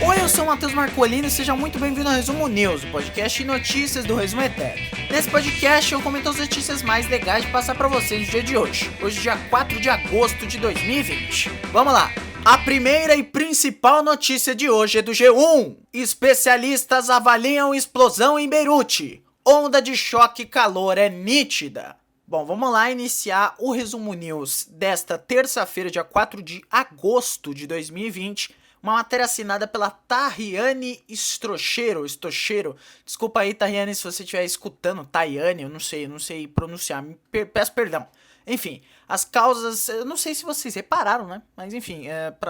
Oi, eu sou o Matheus Marcolino e seja muito bem-vindo ao Resumo News, o podcast de notícias do Resumo Eterno. Nesse podcast eu comento as notícias mais legais de passar pra vocês no dia de hoje, dia 4 de agosto de 2020. Vamos lá! A primeira e principal notícia de hoje é do G1. Especialistas avaliam explosão em Beirute. Onda de choque e calor é nítida. Bom, vamos lá iniciar o Resumo News desta terça-feira, dia 4 de agosto de 2020. Uma matéria assinada pela Tariane Stochero. Desculpa aí, Tariane, se você estiver escutando. Tariane, eu não sei pronunciar. Peço perdão. Enfim, as causas, eu não sei se vocês repararam, né? Mas enfim,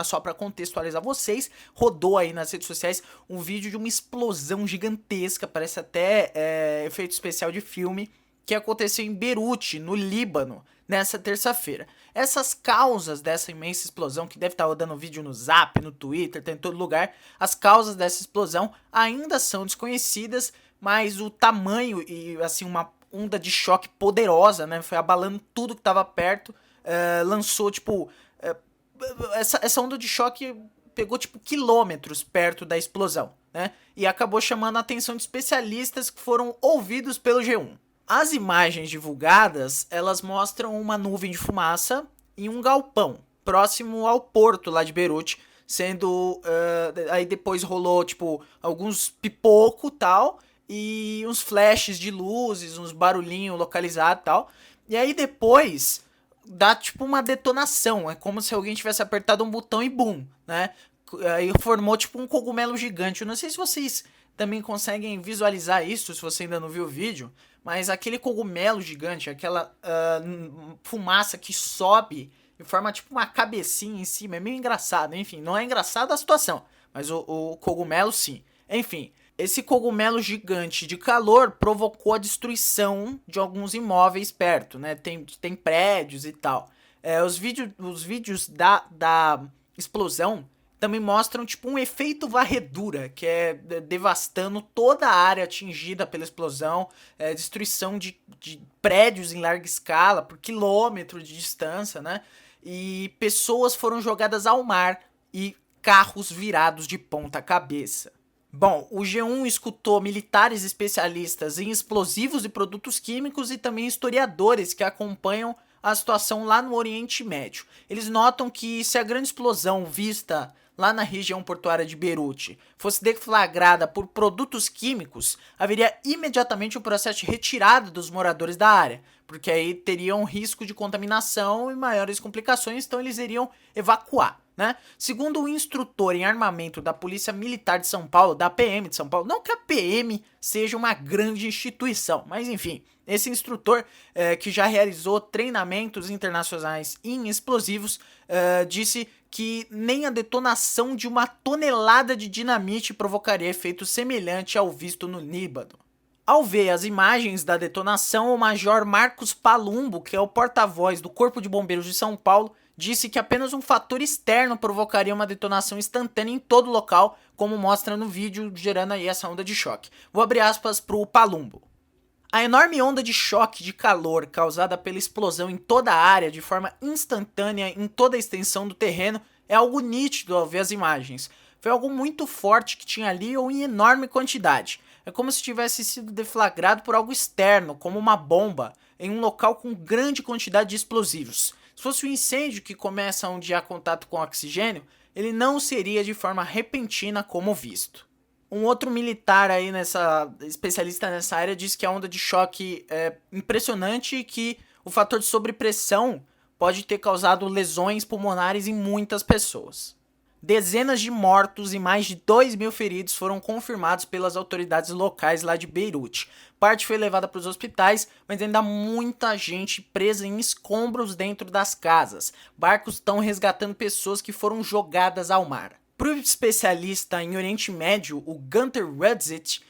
só pra contextualizar vocês, rodou aí nas redes sociais um vídeo de uma explosão gigantesca, parece até efeito especial de filme, que aconteceu em Beirute, no Líbano, nessa terça-feira. Essas causas dessa imensa explosão, que deve estar rodando vídeo no Zap, no Twitter, tá em todo lugar, as causas dessa explosão ainda são desconhecidas, mas o tamanho e, assim, uma onda de choque poderosa, né, foi abalando tudo que tava perto, lançou, tipo, essa onda de choque pegou, tipo, quilômetros perto da explosão, né, e acabou chamando a atenção de especialistas que foram ouvidos pelo G1. As imagens divulgadas, elas mostram uma nuvem de fumaça em um galpão, próximo ao porto lá de Beirute, sendo, aí depois rolou, tipo, alguns pipoco e tal, e uns flashes de luzes, uns barulhinhos localizados e tal, e aí depois dá, tipo, uma detonação, é como se alguém tivesse apertado um botão e boom, né, aí formou, tipo, um cogumelo gigante. Eu não sei se vocês também conseguem visualizar isso, se você ainda não viu o vídeo, mas aquele cogumelo gigante, aquela fumaça que sobe e forma tipo uma cabecinha em cima, é meio engraçado. Enfim, não é engraçada a situação, mas o cogumelo sim. Enfim, esse cogumelo gigante de calor provocou a destruição de alguns imóveis perto, né? Tem prédios e tal. Os vídeos da explosão também mostram tipo um efeito varredura, que é devastando toda a área atingida pela explosão, destruição de prédios em larga escala, por quilômetro de distância, né? E pessoas foram jogadas ao mar e carros virados de ponta cabeça. Bom, o G1 escutou militares especialistas em explosivos e produtos químicos e também historiadores que acompanham a situação lá no Oriente Médio. Eles notam que se a grande explosão vista lá na região portuária de Beirute fosse deflagrada por produtos químicos, haveria imediatamente um processo de retirada dos moradores da área, porque aí teriam risco de contaminação e maiores complicações, então eles iriam evacuar, né? Segundo o instrutor em armamento da Polícia Militar de São Paulo, da PM de São Paulo, não que a PM seja uma grande instituição, mas enfim, esse instrutor, que já realizou treinamentos internacionais em explosivos, disse que nem a detonação de uma tonelada de dinamite provocaria efeito semelhante ao visto no Líbano. Ao ver as imagens da detonação, o Major Marcos Palumbo, que é o porta-voz do Corpo de Bombeiros de São Paulo, disse que apenas um fator externo provocaria uma detonação instantânea em todo o local, como mostra no vídeo, gerando aí essa onda de choque. Vou abrir aspas pro Palumbo. A enorme onda de choque de calor causada pela explosão em toda a área de forma instantânea em toda a extensão do terreno é algo nítido ao ver as imagens. Foi algo muito forte que tinha ali ou em enorme quantidade. É como se tivesse sido deflagrado por algo externo, como uma bomba, em um local com grande quantidade de explosivos. Se fosse um incêndio que começa onde há contato com oxigênio, ele não seria de forma repentina como visto. Um outro militar aí especialista nessa área disse que a onda de choque é impressionante e que o fator de sobrepressão pode ter causado lesões pulmonares em muitas pessoas. Dezenas de mortos e mais de 2.000 feridos foram confirmados pelas autoridades locais lá de Beirute. Parte foi levada para os hospitais, mas ainda há muita gente presa em escombros dentro das casas. Barcos estão resgatando pessoas que foram jogadas ao mar. Para o especialista em Oriente Médio, o Gunter Rudzit,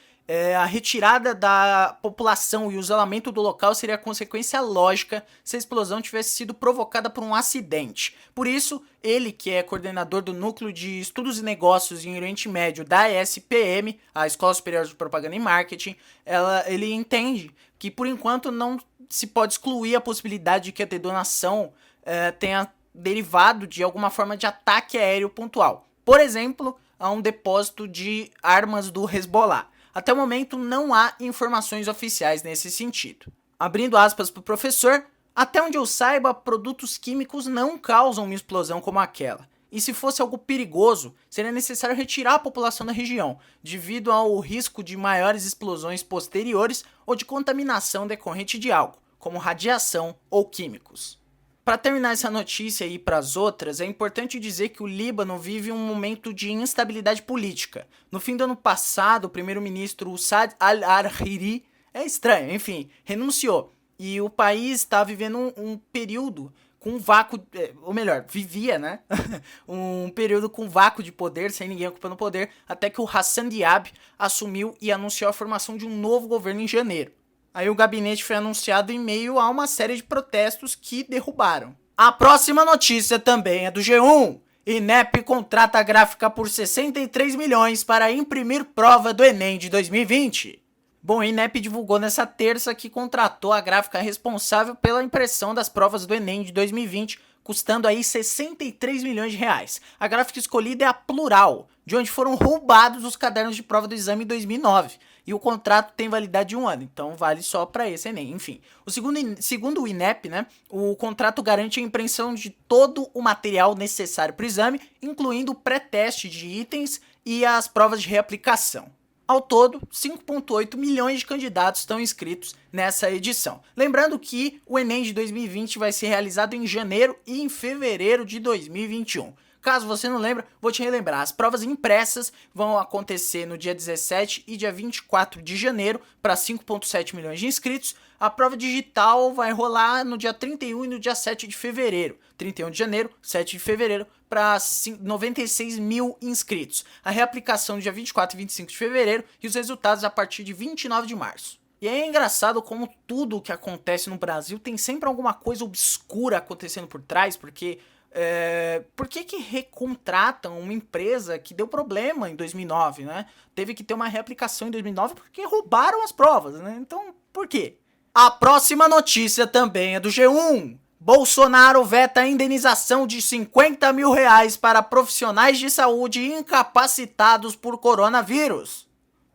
a retirada da população e o isolamento do local seria a consequência lógica se a explosão tivesse sido provocada por um acidente. Por isso, ele, que é coordenador do Núcleo de Estudos e Negócios em Oriente Médio da ESPM, a Escola Superior de Propaganda e Marketing, ele entende que, por enquanto, não se pode excluir a possibilidade de que a detonação tenha derivado de alguma forma de ataque aéreo pontual. Por exemplo, a um depósito de armas do Hezbollah. Até o momento não há informações oficiais nesse sentido. Abrindo aspas para o professor, até onde eu saiba, produtos químicos não causam uma explosão como aquela. E se fosse algo perigoso, seria necessário retirar a população da região, devido ao risco de maiores explosões posteriores ou de contaminação decorrente de algo, como radiação ou químicos. Para terminar essa notícia e ir para as outras, é importante dizer que o Líbano vive um momento de instabilidade política. No fim do ano passado, o primeiro-ministro Saad al-Hariri, renunciou. E o país está vivendo um período com vácuo, vivia, né? Um período com vácuo de poder, sem ninguém ocupando o poder, até que o Hassan Diab assumiu e anunciou a formação de um novo governo em janeiro. Aí o gabinete foi anunciado em meio a uma série de protestos que derrubaram. A próxima notícia também é do G1. INEP contrata a gráfica por 63 milhões para imprimir prova do Enem de 2020. Bom, a INEP divulgou nessa terça que contratou a gráfica responsável pela impressão das provas do Enem de 2020, custando aí 63 milhões de reais. A gráfica escolhida é a Plural, de onde foram roubados os cadernos de prova do exame em 2009. E o contrato tem validade de 1 ano, então vale só para esse Enem. Enfim, segundo o INEP, né, o contrato garante a impressão de todo o material necessário para o exame, incluindo o pré-teste de itens e as provas de reaplicação. Ao todo, 5,8 milhões de candidatos estão inscritos nessa edição. Lembrando que o Enem de 2020 vai ser realizado em janeiro e em fevereiro de 2021. Caso você não lembre, vou te relembrar. As provas impressas vão acontecer no dia 17 e dia 24 de janeiro para 5,7 milhões de inscritos. A prova digital vai rolar no dia 31 e no dia 7 de fevereiro. 31 de janeiro, 7 de fevereiro, para 96 mil inscritos. A reaplicação no dia 24 e 25 de fevereiro e os resultados a partir de 29 de março. E é engraçado como tudo o que acontece no Brasil tem sempre alguma coisa obscura acontecendo por trás, porque... por que recontratam uma empresa que deu problema em 2009, né? Teve que ter uma reaplicação em 2009 porque roubaram as provas, né? Então, por quê? A próxima notícia também é do G1. Bolsonaro veta a indenização de 50 mil reais para profissionais de saúde incapacitados por coronavírus.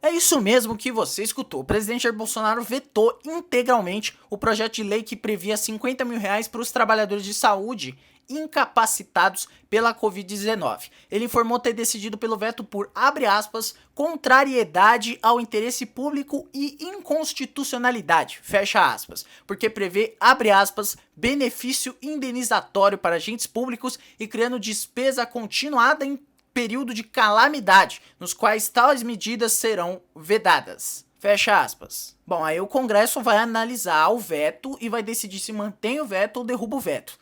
É isso mesmo que você escutou. O presidente Jair Bolsonaro vetou integralmente o projeto de lei que previa 50 mil reais para os trabalhadores de saúde incapacitados pela Covid-19. Ele informou ter decidido pelo veto por, abre aspas, contrariedade ao interesse público e inconstitucionalidade, fecha aspas, porque prevê, abre aspas, benefício indenizatório para agentes públicos e criando despesa continuada em período de calamidade, nos quais tais medidas serão vedadas. Fecha aspas. Bom, aí o Congresso vai analisar o veto e vai decidir se mantém o veto ou derruba o veto.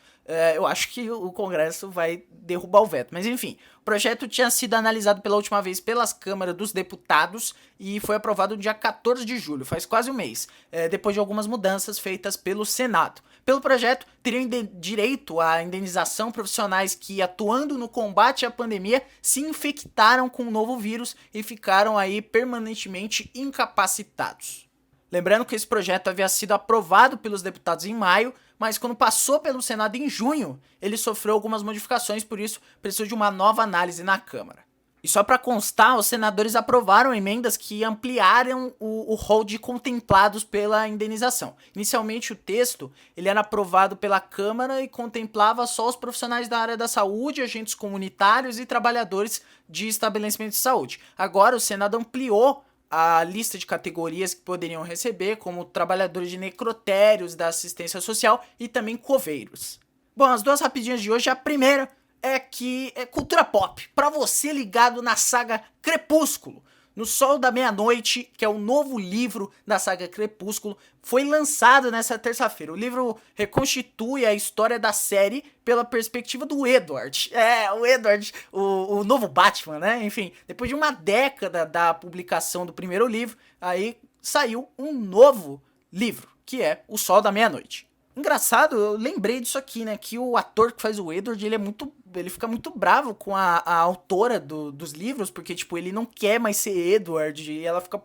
Eu acho que o Congresso vai derrubar o veto, mas enfim, o projeto tinha sido analisado pela última vez pelas câmaras dos deputados e foi aprovado no dia 14 de julho, faz quase um mês, depois de algumas mudanças feitas pelo Senado. Pelo projeto, teriam direito à indenização profissionais que, atuando no combate à pandemia, se infectaram com o novo vírus e ficaram aí permanentemente incapacitados. Lembrando que esse projeto havia sido aprovado pelos deputados em maio, mas quando passou pelo Senado em junho, ele sofreu algumas modificações, por isso precisou de uma nova análise na Câmara. E só para constar, os senadores aprovaram emendas que ampliaram o rol de contemplados pela indenização. Inicialmente o texto ele era aprovado pela Câmara e contemplava só os profissionais da área da saúde, agentes comunitários e trabalhadores de estabelecimentos de saúde. Agora o Senado ampliou a lista de categorias que poderiam receber, como trabalhadores de necrotérios da assistência social e também coveiros. Bom, as duas rapidinhas de hoje, a primeira é que é cultura pop, pra você ligado na saga Crepúsculo. No Sol da Meia-Noite, que é o novo livro da saga Crepúsculo, foi lançado nessa terça-feira. O livro reconstitui a história da série pela perspectiva do Edward. O Edward, o novo Batman, né? Enfim, depois de uma década da publicação do primeiro livro, aí saiu um novo livro, que é O Sol da Meia-Noite. Engraçado, eu lembrei disso aqui, né, que o ator que faz o Edward, ele fica muito bravo com a autora dos livros, porque, tipo, ele não quer mais ser Edward, e ela fica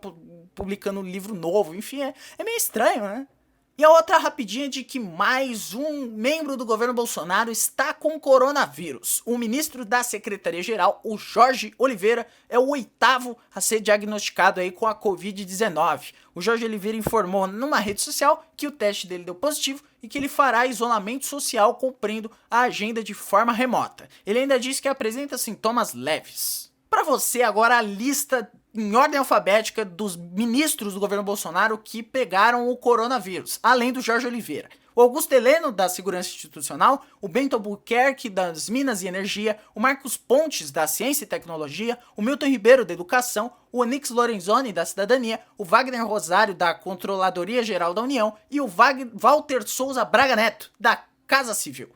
publicando um livro novo, enfim, é meio estranho, né? E a outra rapidinha de que mais um membro do governo Bolsonaro está com coronavírus. O ministro da Secretaria-Geral, o Jorge Oliveira, é o 8º a ser diagnosticado aí com a Covid-19. O Jorge Oliveira informou numa rede social que o teste dele deu positivo e que ele fará isolamento social cumprindo a agenda de forma remota. Ele ainda disse que apresenta sintomas leves. Para você agora a lista em ordem alfabética dos ministros do governo Bolsonaro que pegaram o coronavírus, além do Jorge Oliveira. O Augusto Heleno, da Segurança Institucional, o Bento Albuquerque, das Minas e Energia, o Marcos Pontes, da Ciência e Tecnologia, o Milton Ribeiro, da Educação, o Onyx Lorenzoni, da Cidadania, o Wagner Rosário, da Controladoria Geral da União e o Walter Souza Braga Neto, da Casa Civil.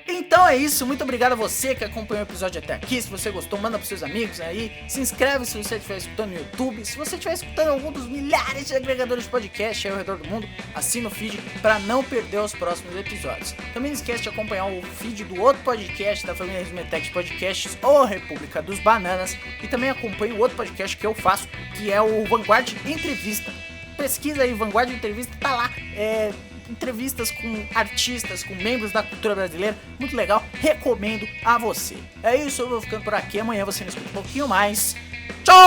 Então é isso, muito obrigado a você que acompanhou o episódio até aqui. Se você gostou, manda pros seus amigos aí. Se inscreve se você estiver escutando no YouTube. Se você estiver escutando algum dos milhares de agregadores de podcast aí ao redor do mundo, assina o feed para não perder os próximos episódios. Também não esquece de acompanhar o feed do outro podcast da família Resumetec Podcasts, ou República dos Bananas. E também acompanhe o outro podcast que eu faço, que é o Vanguard Entrevista. Pesquisa aí, Vanguard Entrevista, tá lá. Entrevistas com artistas, com membros da cultura brasileira, muito legal, recomendo a você. É isso, eu vou ficando por aqui, amanhã você me escuta um pouquinho mais. Tchau!